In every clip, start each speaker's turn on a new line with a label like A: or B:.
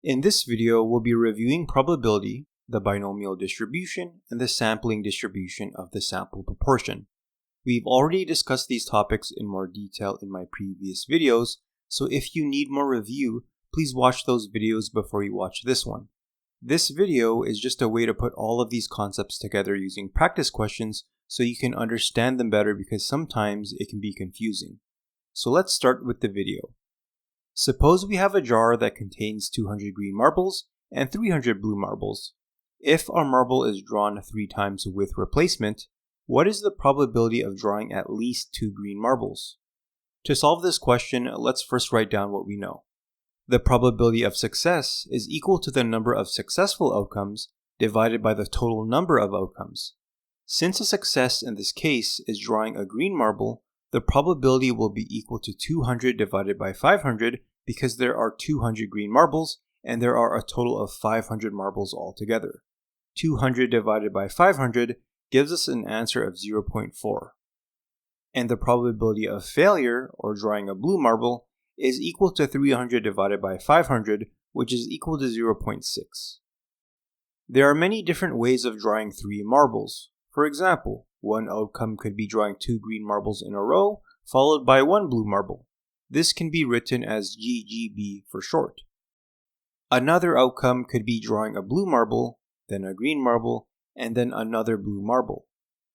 A: In this video, we'll be reviewing probability, the binomial distribution, and the sampling distribution of the sample proportion. We've already discussed these topics in more detail in my previous videos, so if you need more review, please watch those videos before you watch this one. This video is just a way to put all of these concepts together using practice questions so you can understand them better because sometimes it can be confusing. So let's start with the video. Suppose we have a jar that contains 200 green marbles and 300 blue marbles. If our marble is drawn 3 times with replacement, what is the probability of drawing at least 2 green marbles? To solve this question, let's first write down what we know. The probability of success is equal to the number of successful outcomes divided by the total number of outcomes. Since a success in this case is drawing a green marble, the probability will be equal to 200 divided by 500 because there are 200 green marbles and there are a total of 500 marbles altogether. 200 divided by 500 gives us an answer of 0.4. And the probability of failure, or drawing a blue marble, is equal to 300 divided by 500, which is equal to 0.6. There are many different ways of drawing 3 marbles. For example, one outcome could be drawing 2 green marbles in a row, followed by 1 blue marble. This can be written as GGB for short. Another outcome could be drawing a blue marble, then a green marble, and then another blue marble.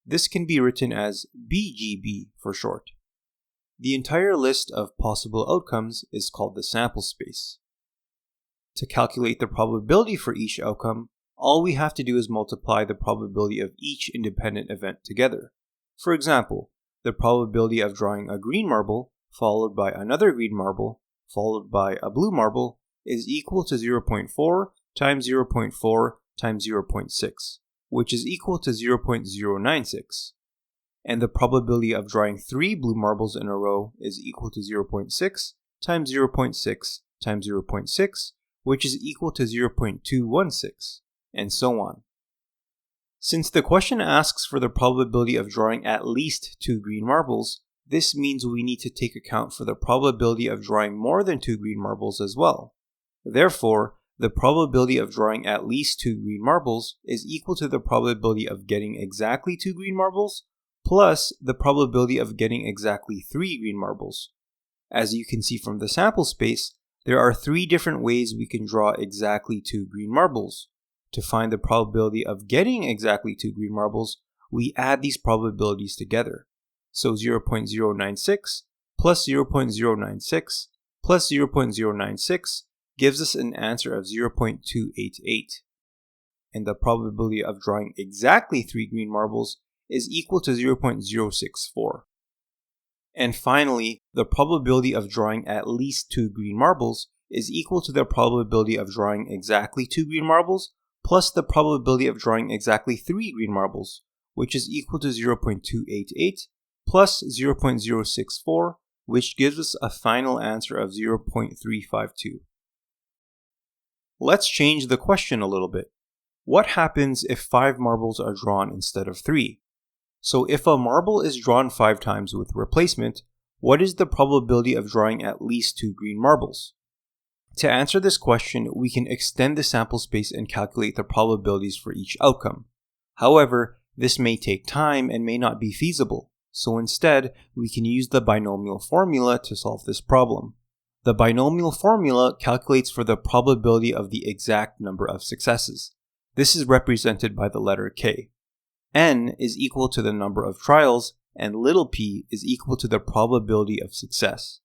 A: This can be written as BGB for short. The entire list of possible outcomes is called the sample space. To calculate the probability for each outcome, all we have to do is multiply the probability of each independent event together. For example, the probability of drawing a green marble, followed by another green marble, followed by a blue marble, is equal to 0.4 times 0.4 times 0.6, which is equal to 0.096. And the probability of drawing 3 blue marbles in a row is equal to 0.6 times 0.6 times 0.6, which is equal to 0.216, and so on. Since the question asks for the probability of drawing at least 2 green marbles, this means we need to take account for the probability of drawing more than 2 green marbles as well. Therefore, the probability of drawing at least 2 green marbles is equal to the probability of getting exactly 2 green marbles plus the probability of getting exactly 3 green marbles. As you can see from the sample space, there are 3 different ways we can draw exactly 2 green marbles. To find the probability of getting exactly 2 green marbles, we add these probabilities together. So 0.096 plus 0.096 plus 0.096 gives us an answer of 0.288. And the probability of drawing exactly 3 green marbles is equal to 0.064. And finally, the probability of drawing at least 2 green marbles is equal to the probability of drawing exactly 2 green marbles plus the probability of drawing exactly 3 green marbles, which is equal to 0.288 plus 0.064, which gives us a final answer of 0.352. Let's change the question a little bit. What happens if 5 marbles are drawn instead of 3? So if a marble is drawn 5 times with replacement, what is the probability of drawing at least 2 green marbles? To answer this question, we can extend the sample space and calculate the probabilities for each outcome. However, this may take time and may not be feasible, so instead, we can use the binomial formula to solve this problem. The binomial formula calculates for the probability of the exact number of successes. This is represented by the letter K. N is equal to the number of trials, and little p is equal to the probability of success.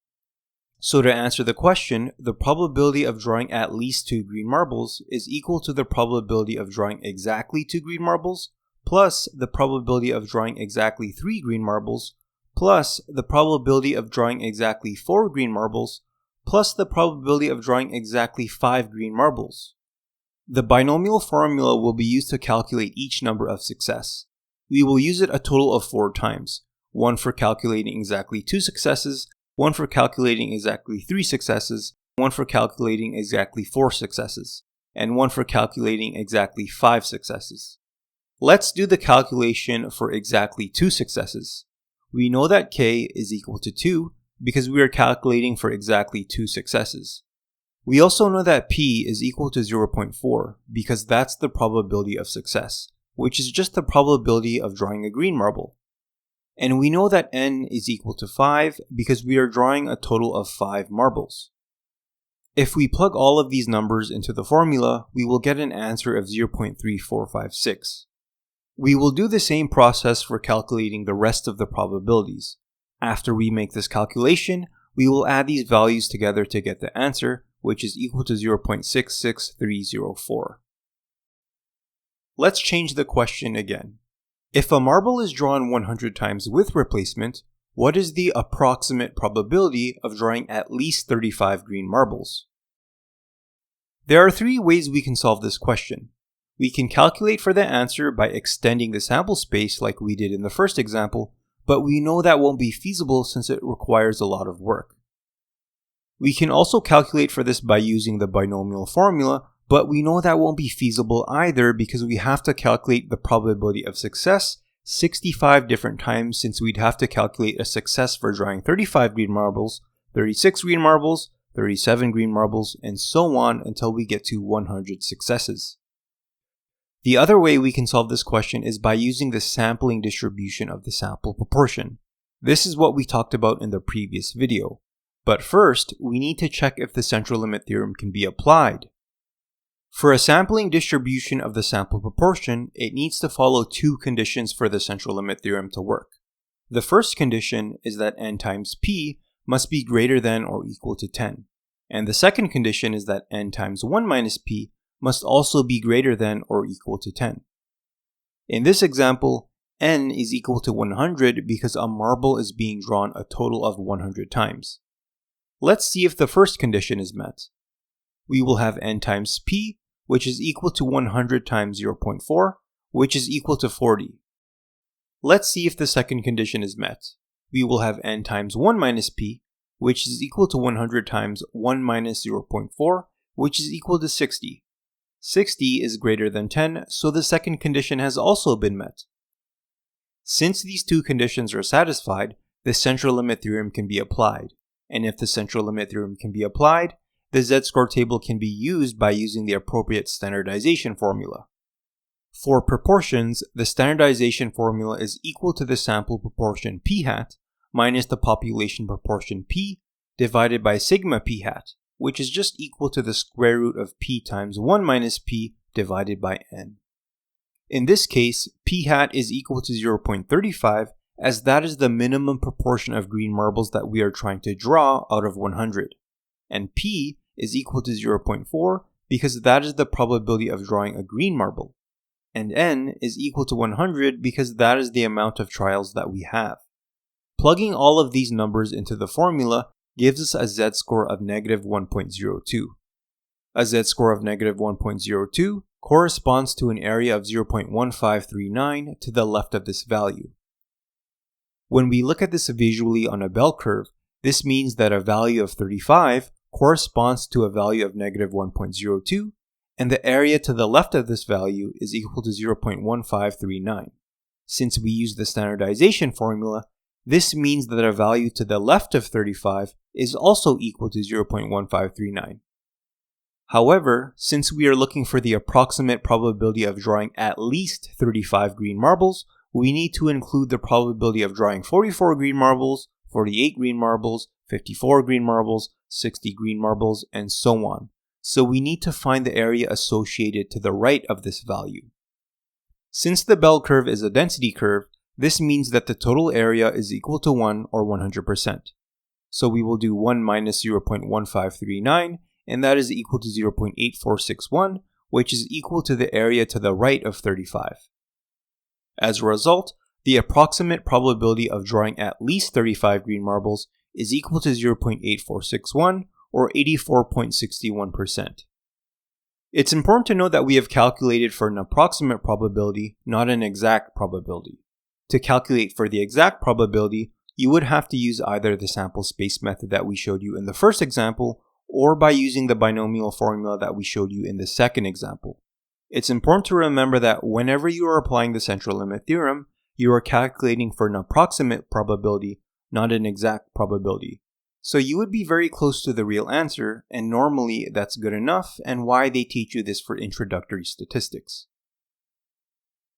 A: So to answer the question, the probability of drawing at least 2 green marbles is equal to the probability of drawing exactly 2 green marbles, plus the probability of drawing exactly 3 green marbles, plus the probability of drawing exactly 4 green marbles, plus the probability of drawing exactly 5 green marbles. The binomial formula will be used to calculate each number of success. We will use it a total of 4 times, one for calculating exactly 2 successes, one for calculating exactly 3 successes, one for calculating exactly 4 successes, and one for calculating exactly 5 successes. Let's do the calculation for exactly 2 successes. We know that K is equal to 2 because we are calculating for exactly 2 successes. We also know that p is equal to 0.4 because that's the probability of success, which is just the probability of drawing a green marble. And we know that n is equal to 5 because we are drawing a total of 5 marbles. If we plug all of these numbers into the formula, we will get an answer of 0.3456. We will do the same process for calculating the rest of the probabilities. After we make this calculation, we will add these values together to get the answer, which is equal to 0.66304. Let's change the question again. If a marble is drawn 100 times with replacement, what is the approximate probability of drawing at least 35 green marbles? There are 3 ways we can solve this question. We can calculate for the answer by extending the sample space like we did in the first example, but we know that won't be feasible since it requires a lot of work. We can also calculate for this by using the binomial formula, but we know that won't be feasible either because we have to calculate the probability of success 65 different times since we'd have to calculate a success for drawing 35 green marbles, 36 green marbles, 37 green marbles, and so on until we get to 100 successes. The other way we can solve this question is by using the sampling distribution of the sample proportion. This is what we talked about in the previous video. But first, we need to check if the central limit theorem can be applied. For a sampling distribution of the sample proportion, it needs to follow 2 conditions for the central limit theorem to work. The first condition is that n times p must be greater than or equal to 10. And the second condition is that n times 1 minus p must also be greater than or equal to 10. In this example, n is equal to 100 because a marble is being drawn a total of 100 times. Let's see if the first condition is met. We will have n times p, which is equal to 100 times 0.4, which is equal to 40. Let's see if the second condition is met. We will have n times 1 minus p, which is equal to 100 times 1 minus 0.4, which is equal to 60. 60 is greater than 10, so the second condition has also been met. Since these 2 conditions are satisfied, the central limit theorem can be applied. And if the central limit theorem can be applied, the z-score table can be used by using the appropriate standardization formula. For proportions, the standardization formula is equal to the sample proportion p hat minus the population proportion p divided by sigma p hat, which is just equal to the square root of p times 1 minus p divided by n. In this case, p hat is equal to 0.35 as that is the minimum proportion of green marbles that we are trying to draw out of 100. And p is equal to 0.4 because that is the probability of drawing a green marble. And n is equal to 100 because that is the amount of trials that we have. Plugging all of these numbers into the formula gives us a z-score of negative 1.02. A z-score of negative 1.02 corresponds to an area of 0.1539 to the left of this value. When we look at this visually on a bell curve, this means that a value of 35 corresponds to a value of negative 1.02, and the area to the left of this value is equal to 0.1539. Since we use the standardization formula, this means that a value to the left of 35 is also equal to 0.1539. However, since we are looking for the approximate probability of drawing at least 35 green marbles, we need to include the probability of drawing 44 green marbles, 48 green marbles, 54 green marbles, 60 green marbles, and so on. So we need to find the area associated to the right of this value. Since the bell curve is a density curve, this means that the total area is equal to 1 or 100%. So we will do 1 minus 0.1539, and that is equal to 0.8461, which is equal to the area to the right of 35. As a result, the approximate probability of drawing at least 35 green marbles is equal to 0.8461 or 84.61%. It's important to note that we have calculated for an approximate probability, not an exact probability. To calculate for the exact probability, you would have to use either the sample space method that we showed you in the first example or by using the binomial formula that we showed you in the second example. It's important to remember that whenever you are applying the central limit theorem, you are calculating for an approximate probability, not an exact probability. So you would be very close to the real answer, and normally that's good enough, and why they teach you this for introductory statistics.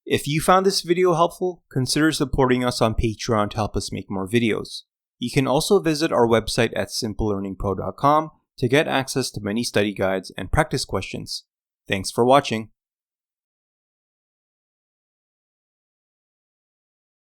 A: If you found this video helpful, consider supporting us on Patreon to help us make more videos. You can also visit our website at simplelearningpro.com to get access to many study guides and practice questions. Thanks for watching.